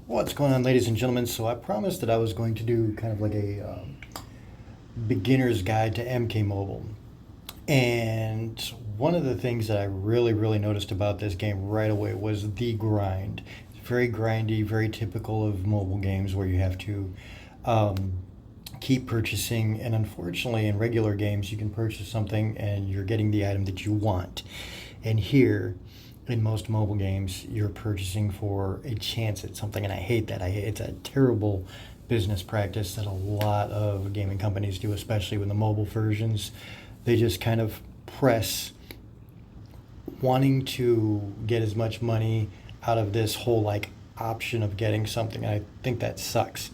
What's going on, ladies and gentlemen? So I promised that I was going to do kind of like a beginner's guide to MK Mobile. And one of the things that I really noticed about this game right away was the grind. It's very grindy, very typical of mobile games where you have to um, keep purchasing. And unfortunately, in regular games, you can purchase something and you're getting the item that you want. And here, in most mobile games, you're purchasing for a chance at something, and I hate that. It's a terrible business practice that a lot of gaming companies do, especially with the mobile versions. They just kind of press wanting to get as much money out of this whole like option of getting something. I think that sucks.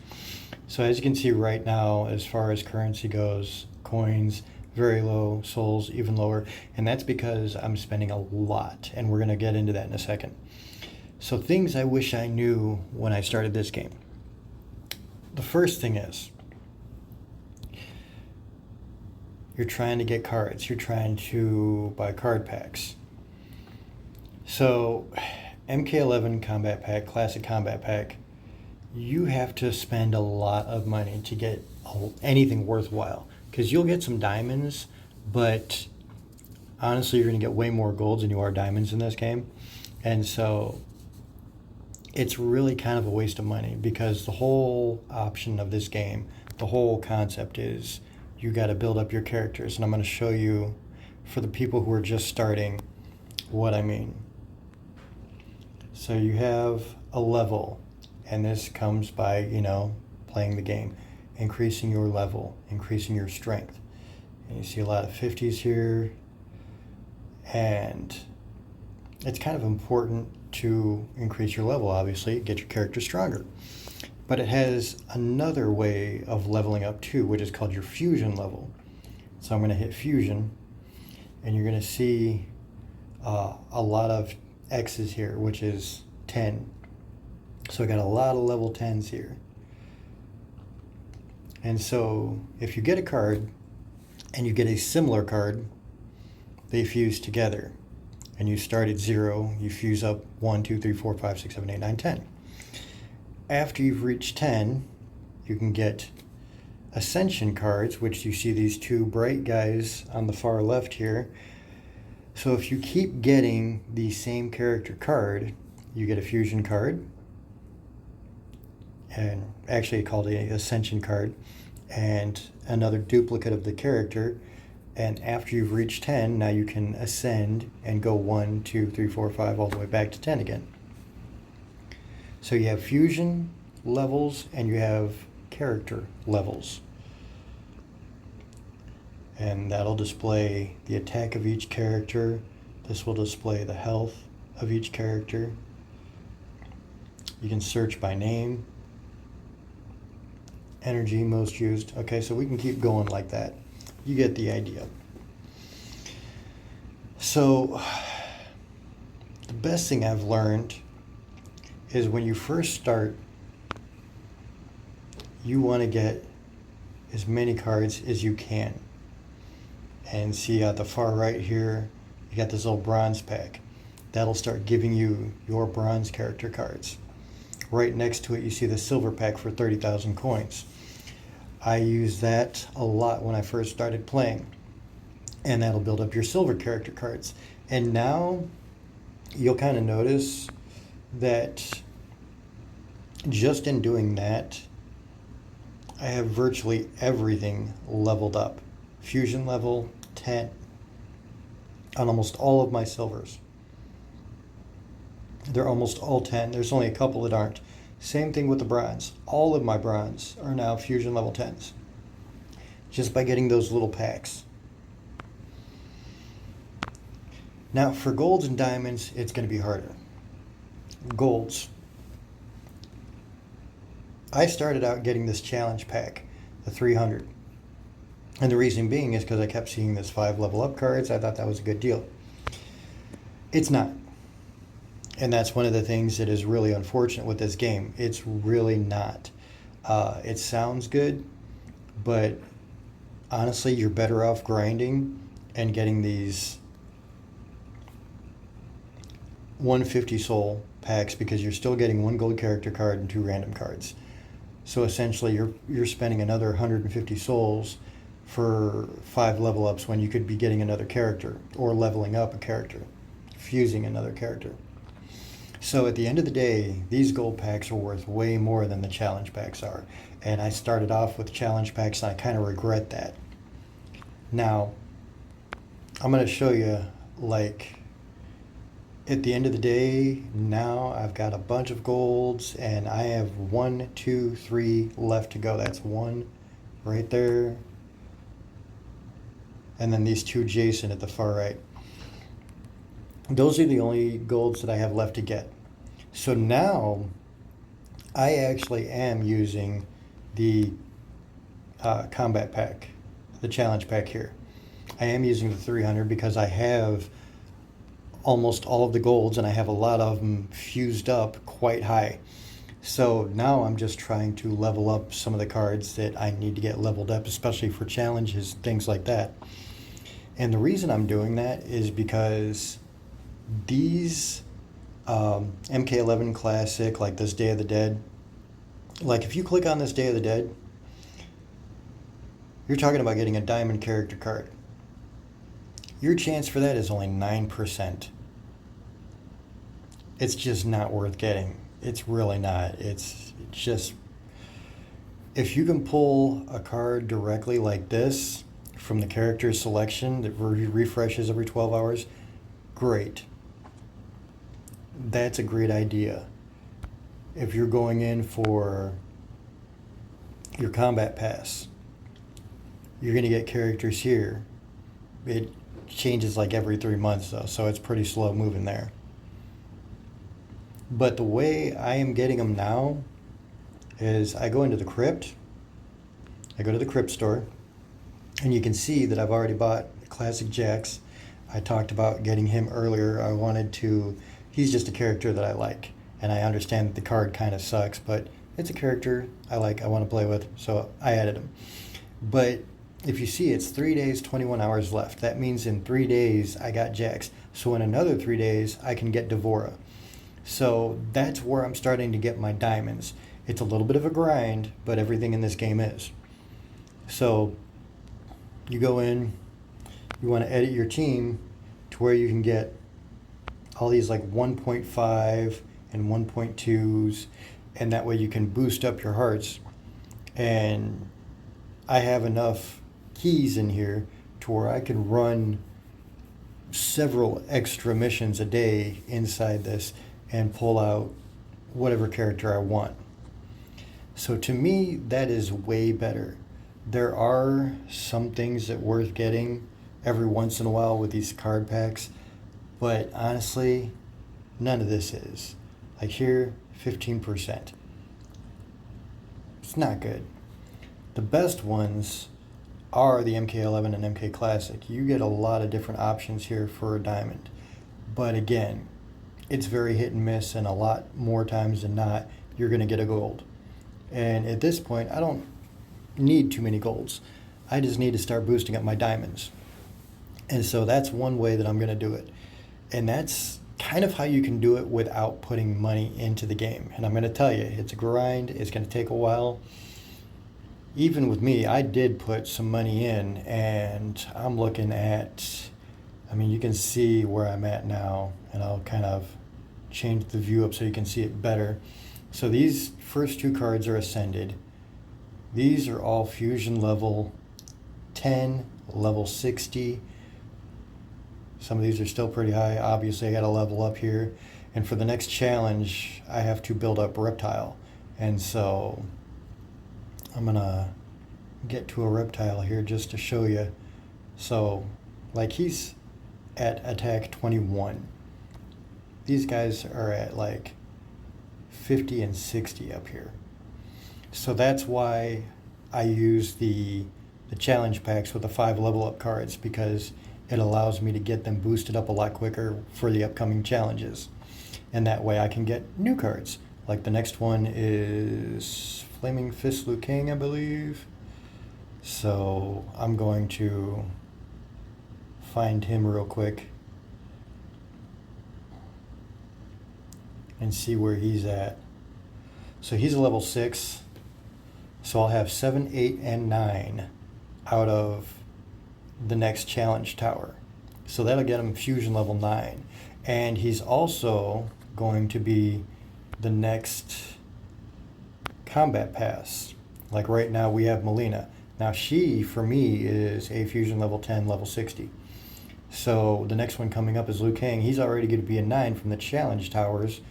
So as you can see right now, as far as currency goes, coins very low, souls even lower, and that's because I'm spending a lot, and we're going to get into that in a second. So things I wish I knew when I started this game. The first thing is you're trying to get cards, you're trying to buy card packs. So MK11 Combat Pack, Classic Combat Pack, you have to spend a lot of money to get anything worthwhile, because you'll get some diamonds, but honestly you're going to get way more golds than you are diamonds in this game. And so it's really kind of a waste of money, because the whole option of this game, the whole concept is you got to build up your characters. And I'm going to show you, for the people who are just starting, what I mean. So you have a level, and this comes by, playing the game, increasing your level, increasing your strength. And you see a lot of 50s here, and it's kind of important to increase your level, obviously, get your character stronger. But it has another way of leveling up too, which is called your fusion level. So I'm going to hit fusion, and you're going to see a lot of X's here, which is 10. So I got a lot of level 10s here. And so if you get a card and you get a similar card, they fuse together. And you start at 0, you fuse up 1, 2, 3, 4, 5, 6, 7, 8, 9, 10. After you've reached 10, you can get ascension cards, which you see these two bright guys on the far left here. So if you keep getting the same character card, you get a fusion card, and actually called an ascension card, and another duplicate of the character. And after you've reached 10, now you can ascend and go 1, 2, 3, 4, 5, all the way back to 10 again. So you have fusion levels and you have character levels. And that'll display the attack of each character. This will display the health of each character. You can search by name. Energy most used. Okay, so we can keep going like that. You get the idea. So the best thing I've learned is when you first start, you want to get as many cards as you can. And see at the far right here, you got this little bronze pack. That'll start giving you your bronze character cards. Right next to it, you see the silver pack for 30,000 coins. I use that a lot when I first started playing, and that'll build up your silver character cards. And now you'll kind of notice that just in doing that, I have virtually everything leveled up. Fusion level 10 on almost all of my silvers. They're almost all 10. There's only a couple that aren't. Same thing with the bronze. All of my bronze are now fusion level 10s. Just by getting those little packs. Now for golds and diamonds, it's going to be harder. Golds. I started out getting this challenge pack, the 300. And the reason being is because I kept seeing this 5 level up cards. I thought that was a good deal. It's not. And that's one of the things that is really unfortunate with this game. It's really not. It sounds good, but honestly, you're better off grinding and getting these 150 soul packs because you're still getting one gold character card and two random cards. So essentially, you're spending another 150 souls for 5 level ups when you could be getting another character or leveling up a character, fusing another character. So at the end of the day, these gold packs are worth way more than the challenge packs are. And I started off with challenge packs and I kind of regret that. Now, I'm going to show you, like, at the end of the day, now I've got a bunch of golds and I have 1, 2, 3 left to go. That's 1 right there. And then these 2 Jason at the far right. Those are the only golds that I have left to get. So now I actually am using the combat pack, the challenge pack here. I am using the 300 because I have almost all of the golds and I have a lot of them fused up quite high. So now I'm just trying to level up some of the cards that I need to get leveled up, especially for challenges, things like that. And the reason I'm doing that is because these MK11 Classic, like this Day of the Dead, like if you click on this Day of the Dead, you're talking about getting a diamond character card. Your chance for that is only 9%. It's just not worth getting. It's really not. It's just, if you can pull a card directly like this from the character selection that refreshes every 12 hours, great. That's a great idea. If you're going in for your combat pass, you're going to get characters here. It changes like every 3 months though, so it's pretty slow moving there. But the way I am getting them now is I go into the crypt, I go to the crypt store, and you can see that I've already bought Classic Jax. I talked about getting him earlier. I wanted to, he's just a character that I like, and I understand that the card kind of sucks, but it's a character I like, I want to play with, so I added him. But if you see, it's 3 days, 21 hours left. That means in 3 days I got Jax. So in another 3 days I can get Devora. So that's where I'm starting to get my diamonds. It's a little bit of a grind, but everything in this game is. So you go in, you want to edit your team to where you can get all these like 1.5 and 1.2s, and that way you can boost up your hearts. And I have enough keys in here to where I can run several extra missions a day inside this and pull out whatever character I want. So to me, that is way better. There are some things that are worth getting every once in a while with these card packs, but honestly, none of this is. Like here, 15%. It's not good. The best ones are the MK11 and MK Classic. You get a lot of different options here for a diamond. But again, it's very hit and miss, and a lot more times than not, you're going to get a gold. And at this point, I don't need too many golds. I just need to start boosting up my diamonds. And so that's one way that I'm going to do it. And that's kind of how you can do it without putting money into the game. And I'm going to tell you, it's a grind. It's going to take a while. Even with me, I did put some money in, and I'm looking at, I mean, you can see where I'm at now, and I'll kind of change the view up so you can see it better. So these first 2 cards are Ascended. These are all Fusion level 10, level 60. Some of these are still pretty high. Obviously, I got to level up here. And for the next challenge, I have to build up Reptile. And so I'm going to get to a Reptile here just to show you. So, like, he's at attack 21. These guys are at like 50 and 60 up here. So that's why I use the challenge packs with the 5 level up cards, because it allows me to get them boosted up a lot quicker for the upcoming challenges. And that way I can get new cards. Like the next one is Flaming Fist Liu Kang, I believe. So I'm going to find him real quick. and see where he's at. So he's a level 6. So I'll have 7, 8, and 9 out of the next challenge tower. So that'll get him fusion level 9. And he's also going to be the next combat pass. Like right now we have Melina. Now she, for me, is a fusion level 10, level 60. So the next one coming up is Liu Kang. He's already going to be a 9 from the challenge towers.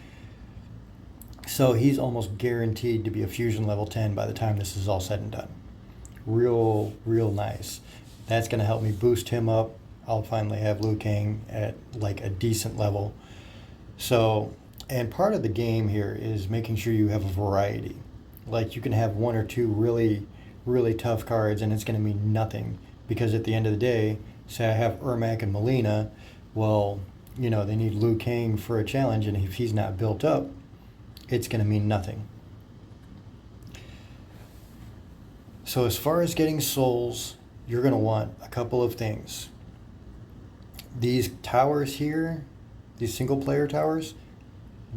So he's almost guaranteed to be a fusion level 10 by the time this is all said and done. Real nice. That's going to help me boost him up. I'll finally have Liu Kang at like a decent level. So, and part of the game here is making sure you have a variety. Like you can have 1 or 2 really tough cards and it's going to mean nothing, because at the end of the day, say I have Ermac and Melina, well, you know, they need Liu Kang for a challenge, and if he's not built up, it's going to mean nothing. So as far as getting souls, you're going to want a couple of things. These towers here, these single player towers,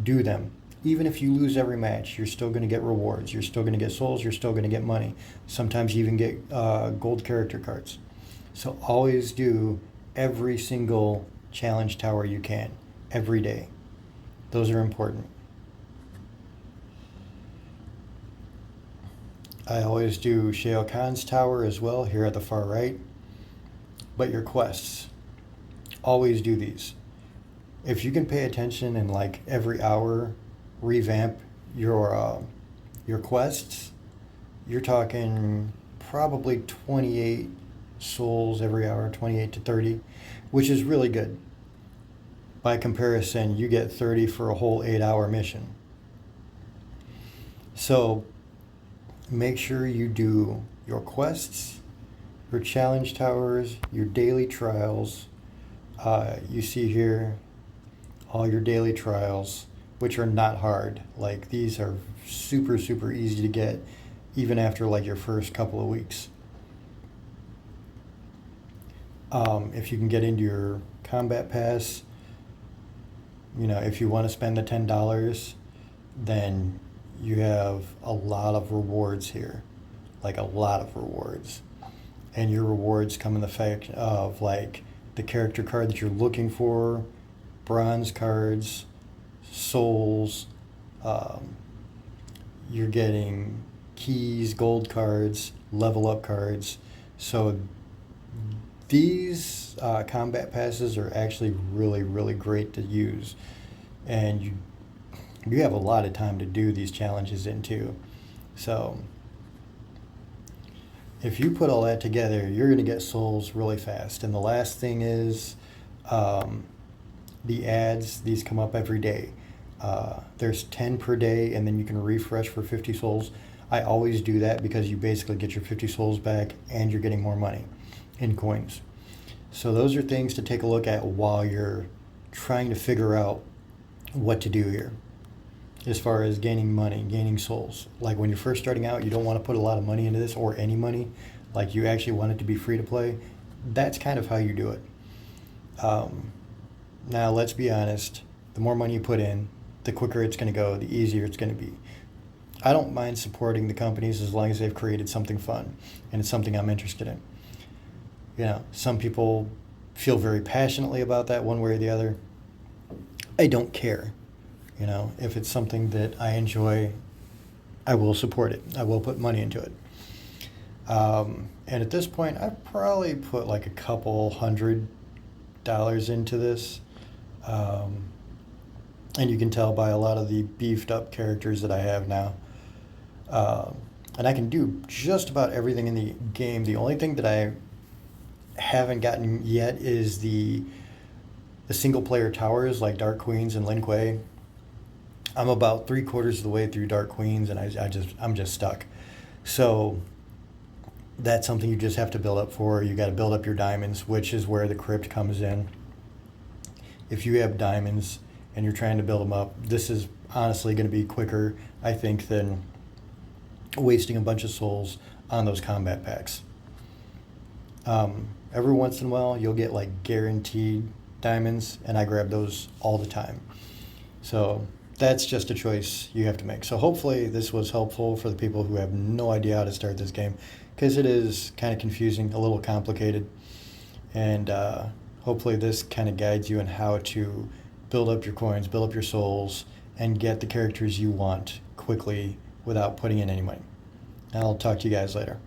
do them. Even if you lose every match, you're still going to get rewards. You're still going to get souls. You're still going to get money. Sometimes you even get gold character cards. So always do every single challenge tower you can, every day. Those are important. I always do Shao Kahn's tower as well here at the far right. But your quests, always do these. If you can pay attention and like every hour revamp your quests, you're talking probably 28 souls every hour, 28 to 30, which is really good. By comparison, you get 30 for a whole 8-hour mission. So make sure you do your quests, your challenge towers, your daily trials. You see here all your daily trials, which are not hard. Like these are super easy to get, even after like your first couple of weeks. If you can get into your combat pass, you know, if you want to spend the $10, then you have a lot of rewards here, like a lot of rewards. And your rewards come in the fact of like the character card that you're looking for, bronze cards, souls, you're getting keys, gold cards, level up cards. So these combat passes are actually really great to use, and you have a lot of time to do these challenges in too. So if you put all that together, you're going to get souls really fast. And the last thing is the ads. These come up every day. There's 10 per day, and then you can refresh for 50 souls. I always do that because you basically get your 50 souls back and you're getting more money in coins. So those are things to take a look at while you're trying to figure out what to do here as far as gaining money, gaining souls. Like when you're first starting out, you don't want to put a lot of money into this, or any money. Like you actually want it to be free to play. That's kind of how you do it. Now let's be honest, the more money you put in, the quicker it's going to go, the easier it's going to be. I don't mind supporting the companies as long as they've created something fun and it's something I'm interested in. You know, some people feel very passionately about that one way or the other. I don't care. You know, if it's something that I enjoy, I will support it. I will put money into it. And at this point, I've probably put like a couple $100 into this. And you can tell by a lot of the beefed up characters that I have now. And I can do just about everything in the game. The only thing that I haven't gotten yet is the single player towers like Dark Queens and Lin Kuei. I'm about 3/4 of the way through Dark Queens, and I'm just stuck. So that's something you just have to build up for. You got to build up your diamonds, which is where the crypt comes in. If you have diamonds and you're trying to build them up, this is honestly going to be quicker, I think, than wasting a bunch of souls on those combat packs. Every once in a while, you'll get like guaranteed diamonds, and I grab those all the time. So that's just a choice you have to make. So hopefully this was helpful for the people who have no idea how to start this game, because it is kind of confusing, a little complicated, and hopefully this kind of guides you in how to build up your coins, build up your souls, and get the characters you want quickly without putting in any money. I'll talk to you guys later.